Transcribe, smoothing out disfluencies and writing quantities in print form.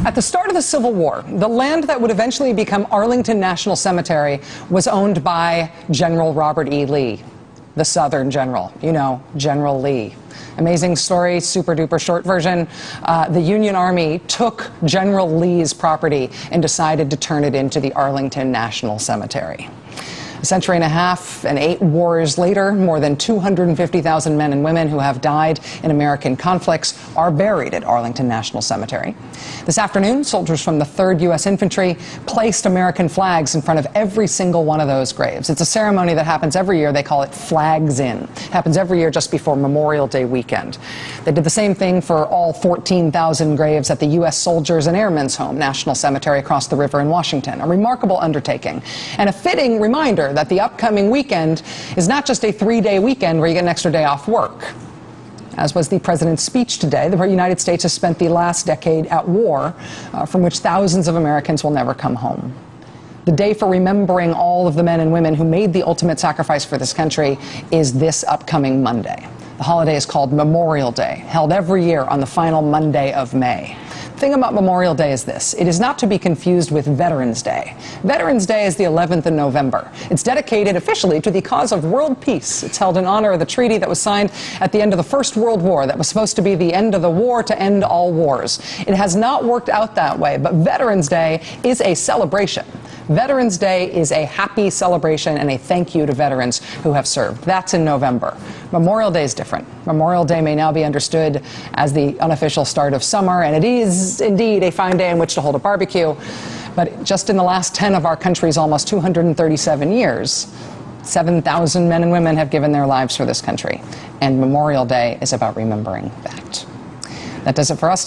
At the start of the Civil War, the land that would eventually become Arlington National Cemetery was owned by General Robert E. Lee, the Southern general. You know, General Lee. Amazing story, super duper short version. The Union Army took General Lee's property and decided to turn it into the Arlington National Cemetery. A century and a half and 8 wars later, more than 250,000 men and women who have died in American conflicts are buried at Arlington National Cemetery. This afternoon, soldiers from the 3rd U.S. Infantry placed American flags in front of every single one of those graves. It's a ceremony that happens every year. They call it Flags In. It happens every year just before Memorial Day weekend. They did the same thing for all 14,000 graves at the U.S. Soldiers and Airmen's Home National Cemetery across the river in Washington. A remarkable undertaking and a fitting reminder that the upcoming weekend is not just a 3-day weekend where you get an extra day off work. As was the president's speech today, the United States has spent the last decade at war, from which thousands of Americans will never come home. The day for remembering all of the men and women who made the ultimate sacrifice for this country is this upcoming Monday. The holiday is called Memorial Day, held every year on the final Monday of May. The thing about Memorial Day is this: it is not to be confused with Veterans Day. Veterans Day is the 11th of November. It's dedicated officially to the cause of world peace. It's held in honor of the treaty that was signed at the end of the First World War that was supposed to be the end of the war to end all wars. It has not worked out that way, but Veterans Day is a celebration. Veterans Day is a happy celebration and a thank you to veterans who have served. That's in November. Memorial Day is different. Memorial Day may now be understood as the unofficial start of summer, and it is indeed a fine day in which to hold a barbecue. But just in the last 10 of our country's almost 237 years, 7,000 men and women have given their lives for this country. And Memorial Day is about remembering that. That does it for us.